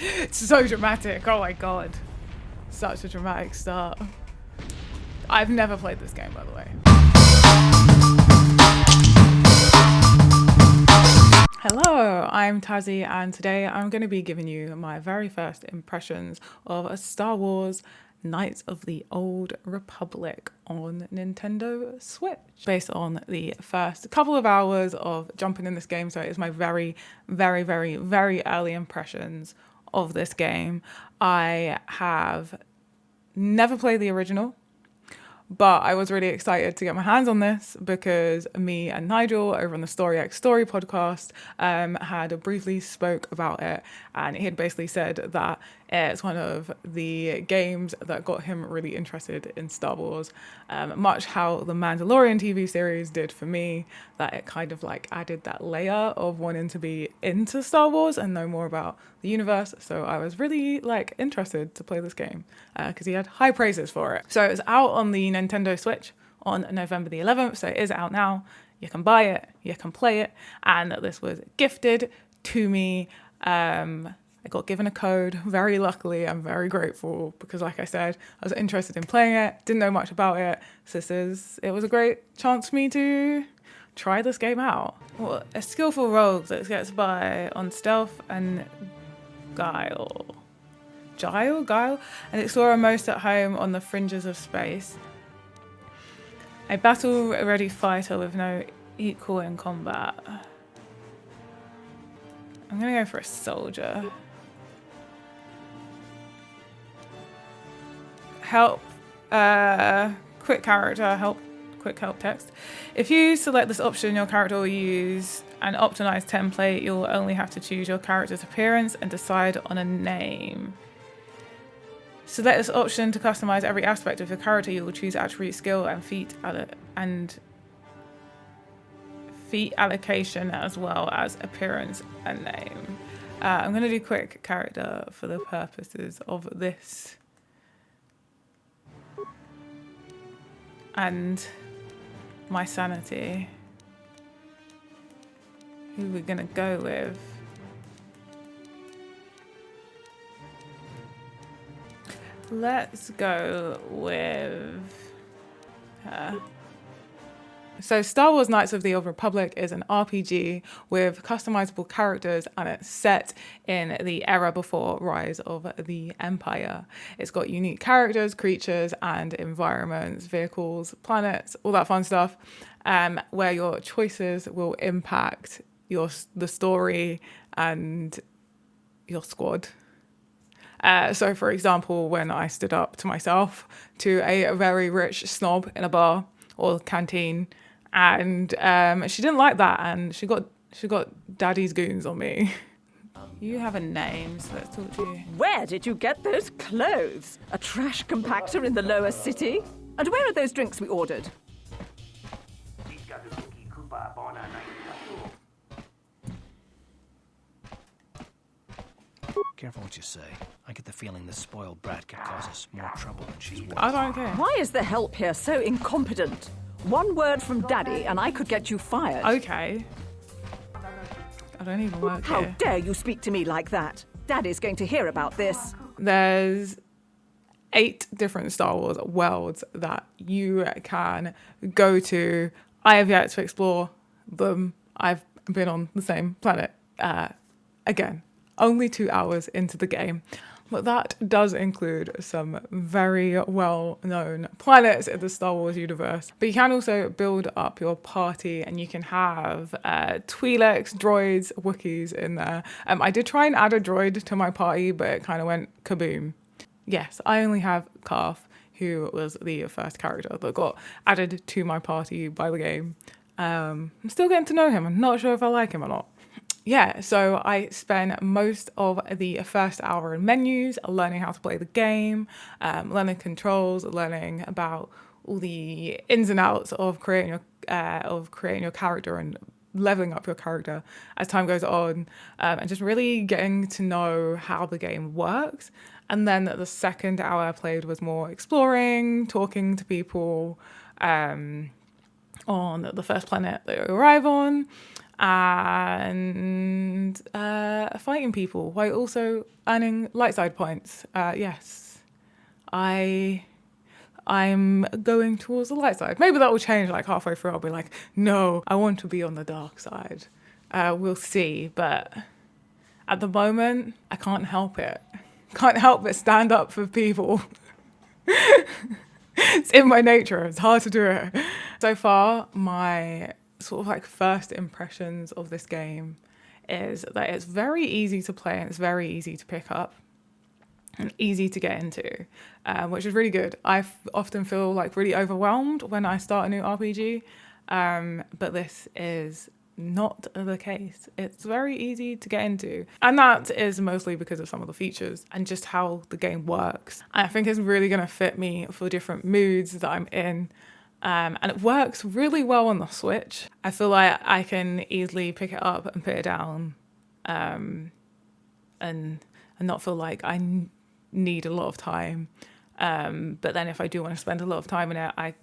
It's so dramatic. Oh my god. Such a dramatic start. I've never played this game, by the way. Hello, I'm Tazzy, and today I'm going to be giving you my very first impressions of a Star Wars Knights of the Old Republic on Nintendo Switch. Based on the first couple of hours of jumping in this game, so it is my very early impressions of this game. I have never played the original, but I was really excited to get my hands on this because me and Nigel over on the Story X Story podcast had briefly spoke about it, and he had basically said that it's one of the games that got him really interested in Star Wars, much how the Mandalorian TV series did for me, that it kind of like added that layer of wanting to be into Star Wars and know more about the universe. So I was really like interested to play this game because he had high praises for it. So it's out on the Nintendo Switch on November the 11th, so it is out now. You can buy it, you can play it, and this was gifted to me. I got given a code, very luckily. I'm very grateful because, like I said, I was interested in playing it, didn't know much about it, so it was a great chance for me to try this game out. Well, a skillful rogue that gets by on stealth and guile, and explore most at home on the fringes of space. A battle-ready fighter with no equal in combat. I'm gonna go for a soldier. Help, quick character, quick help text. If you select this option, your character will use an optimized template. You'll only have to choose your character's appearance and decide on a name. Select this option to customize every aspect of your character. You will choose attribute, skill, and feat allocation, as well as appearance and name. I'm going to do quick character for the purposes of this. And my sanity. Who we're going to go with? Let's go with her. So Star Wars Knights of the Old Republic is an RPG with customizable characters, and it's set in the era before Rise of the Empire. It's got unique characters, creatures, and environments, vehicles, planets, all that fun stuff, where your choices will impact the story and your squad. So, for example, when I stood up to myself to a very rich snob in a bar or canteen, and she didn't like that, and she got daddy's goons on me. You have a name, so let's talk to you. Where did you get those clothes? A trash compactor in the lower city? And where are those drinks we ordered? Careful what you say. I get the feeling this spoiled brat could cause us more trouble than she's worth. I don't care. Why is the help here so incompetent? One word from Daddy and I could get you fired. Okay. I don't even work How here. dare you speak to me like that? Daddy's going to hear about this. There's 8 different Star Wars worlds that you can go to. I have yet to explore them. I've been on the same planet. Again, only 2 hours into the game. But that does include some very well-known planets in the Star Wars universe. But you can also build up your party, and you can have Twi'leks, droids, Wookiees in there. I did try and add a droid to my party, but it kind of went kaboom. Yes, I only have Carth, who was the first character that got added to my party by the game. I'm still getting to know him. I'm not sure if I like him or not. Yeah, so I spent most of the first hour in menus, learning how to play the game, learning controls, learning about all the ins and outs of creating your character and leveling up your character as time goes on, and just really getting to know how the game works. And then the second hour I played was more exploring, talking to people on the first planet that you arrive on. and fighting people while also earning light side points. Yes, I'm going towards the light side. Maybe that will change like halfway through. I'll be like, no, I want to be on the dark side. We'll see. But at the moment, I can't help it. Can't help but stand up for people. It's in my nature. It's hard to do it. So far, my sort of like first impressions of this game is that it's very easy to play and it's very easy to pick up and easy to get into, which is really good. I often feel like really overwhelmed when I start a new RPG, but this is not the case. It's very easy to get into, and that is mostly because of some of the features and just how the game works. I think it's really going to fit me for different moods that I'm in. And it works really well on the Switch. I feel like I can easily pick it up and put it down, and not feel like I need a lot of time. But then if I do want to spend a lot of time in it, I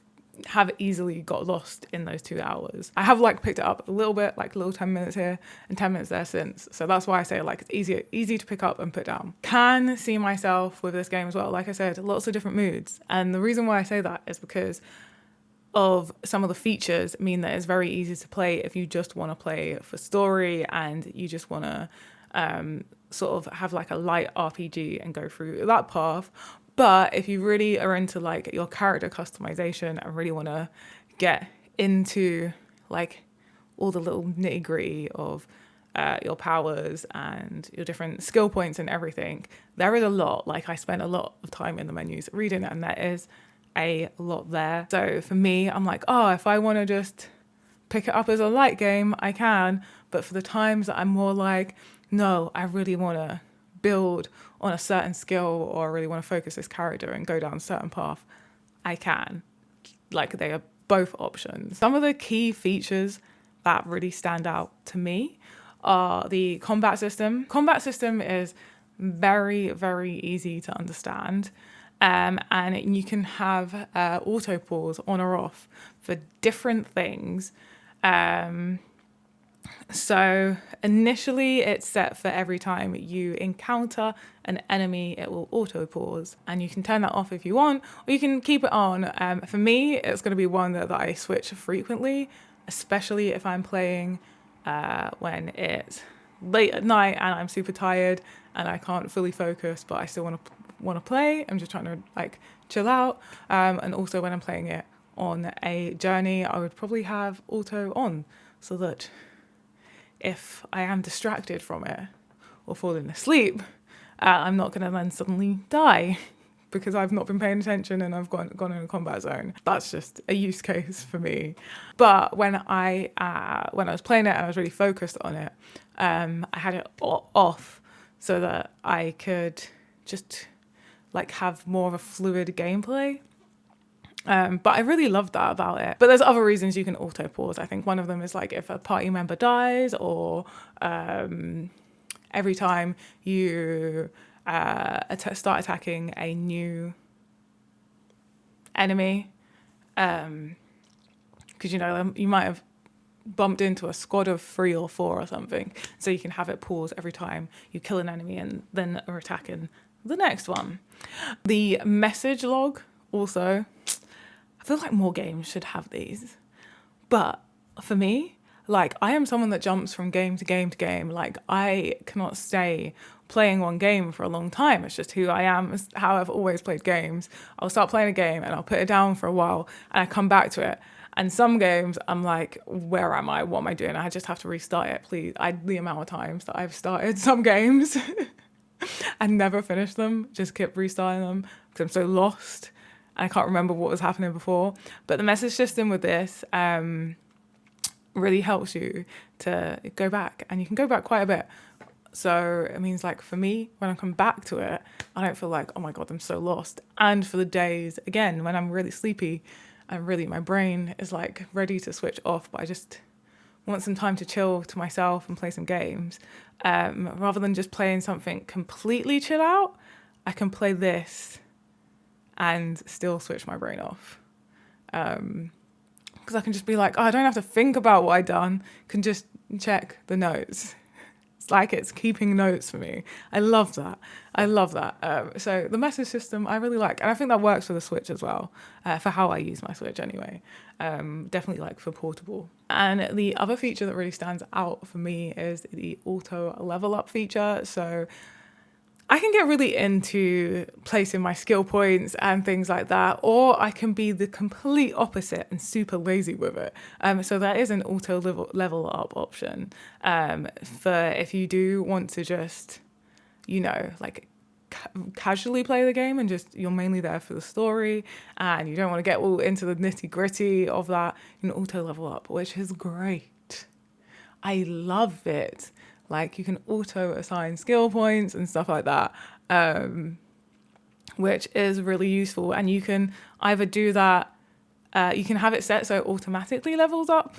have easily got lost in those 2 hours. I have like picked it up a little bit, like a little 10 minutes here and 10 minutes there since. So that's why I say like it's easy to pick up and put down. Can see myself with this game as well. Like I said, lots of different moods. And the reason why I say that is because of some of the features mean that it's very easy to play if you just want to play for story and you just want to sort of have like a light RPG and go through that path. But if you really are into like your character customization and really want to get into like all the little nitty gritty of your powers and your different skill points and everything, there is a lot. Like I spent a lot of time in the menus reading it, and there is a lot there. So for me, I'm like, oh, if I want to just pick it up as a light game, I can. But for the times that I'm more like, no, I really want to build on a certain skill or I really want to focus this character and go down a certain path, I can. Like they are both options. Some of the key features that really stand out to me are the combat system. Combat system is very, very easy to understand. And you can have auto pause on or off for different things. So initially it's set for every time you encounter an enemy, it will auto pause, and you can turn that off if you want, or you can keep it on. For me, it's going to be one that I switch frequently, especially if I'm playing when it's late at night and I'm super tired and I can't fully focus, but I still want to play. I'm just trying to like chill out. And also when I'm playing it on a journey, I would probably have auto on so that if I am distracted from it or falling asleep, I'm not going to then suddenly die because I've not been paying attention and I've gone in a combat zone. That's just a use case for me. But when I was playing it and I was really focused on it, I had it off so that I could just like have more of a fluid gameplay. But I really loved that about it. But there's other reasons you can auto pause. I think one of them is like if a party member dies, or every time you start attacking a new enemy, because you might have bumped into a squad of 3 or 4 or something, so you can have it pause every time you kill an enemy and then are attacking the next one. The message log also, I feel like more games should have these. But for me, like I am someone that jumps from game to game to game. Like I cannot stay playing one game for a long time. It's just who I am. It's how I've always played games. I'll start playing a game and I'll put it down for a while and I come back to it. And some games I'm like, where am I? What am I doing? I just have to restart it, please. The amount of times that I've started some games and never finished them, just kept restarting them because I'm so lost. I can't remember what was happening before. But the message system with this really helps you to go back, and you can go back quite a bit. So it means like for me, when I come back to it, I don't feel like, oh my God, I'm so lost. And for the days, again, when I'm really sleepy and really my brain is like ready to switch off, but I just want some time to chill to myself and play some games, rather than just playing something completely chill out, I can play this and still switch my brain off. because I can just be like, oh, I don't have to think about what I've done. Can just check the notes. It's like it's keeping notes for me. I love that. So the message system I really like, and I think that works for the Switch as well, for how I use my Switch anyway. Definitely like for portable. And the other feature that really stands out for me is the auto level up feature. So I can get really into placing my skill points and things like that, or I can be the complete opposite and super lazy with it. So that is an auto level up option for if you do want to just, like casually play the game and just you're mainly there for the story and you don't want to get all into the nitty gritty of that. You can auto level up, which is great. I love it. Like you can auto assign skill points and stuff like that, which is really useful. And you can either do that, you can have it set so it automatically levels up,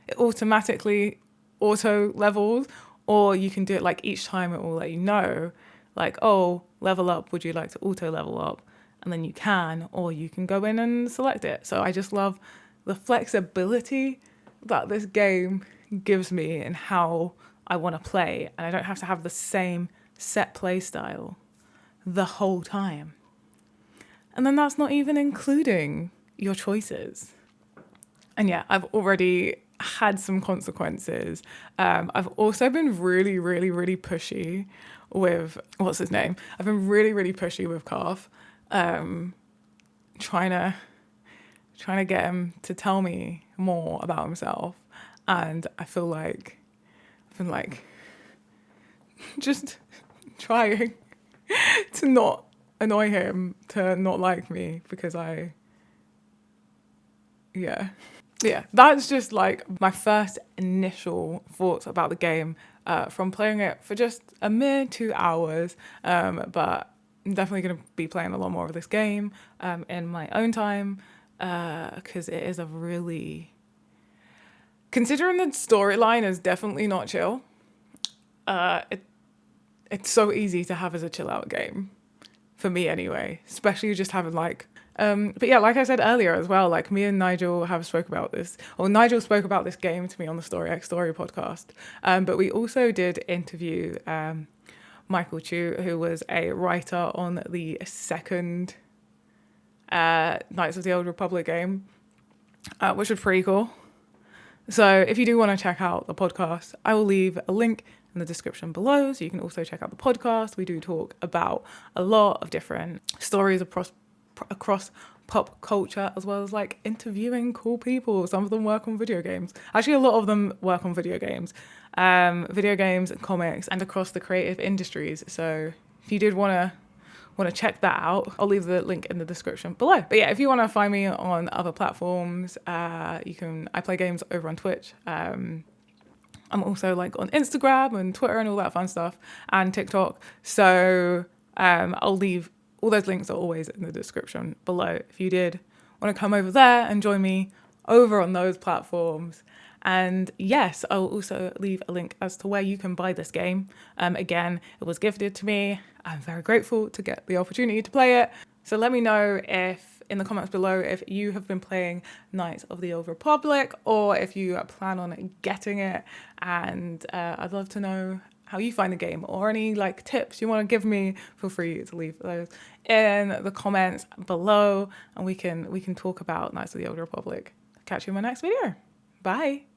it automatically auto levels, or you can do it like each time it will let you know, like, oh, level up, would you like to auto level up? And then you can, or you can go in and select it. So I just love the flexibility that this game gives me and how I want to play, and I don't have to have the same set play style the whole time. And then that's not even including your choices. And yeah, I've already had some consequences. I've also been really, really, really pushy with, what's his name? I've been really, really pushy with Calf, trying to get him to tell me more about himself. And I feel like I've been like just trying to not annoy him, to not like me, because that's just like my first initial thoughts about the game from playing it for just a mere 2 hours, but I'm definitely going to be playing a lot more of this game in my own time, because it is a really, considering the storyline is definitely not chill, it's so easy to have as a chill out game, for me anyway, especially just having like, but yeah, like I said earlier as well, like me and Nigel have spoke about this, or Nigel spoke about this game to me on the Story X Story podcast, but we also did interview Michael Chu, who was a writer on the second Knights of the Old Republic game, which was pretty cool. So if you do want to check out the podcast, I will leave a link in the description below, so you can also check out the podcast. We do talk about a lot of different stories across pop culture, as well as like interviewing cool people. Some of them work on video games. Actually, a lot of them work on video games, and comics, and across the creative industries. So if you did want to check that out, I'll leave the link in the description below. But yeah, if you want to find me on other platforms, you can. I play games over on Twitch. I'm also like on Instagram and Twitter and all that fun stuff, and TikTok. So I'll leave all those links, are always in the description below if you did want to come over there and join me over on those platforms. And yes, I'll also leave a link as to where you can buy this game. Again, it was gifted to me. I'm very grateful to get the opportunity to play it. So let me know in the comments below if you have been playing Knights of the Old Republic, or if you plan on getting it. And I'd love to know how you find the game, or any like tips you want to give me. Feel free to leave those in the comments below, and we can talk about Knights of the Old Republic. Catch you in my next video. Bye.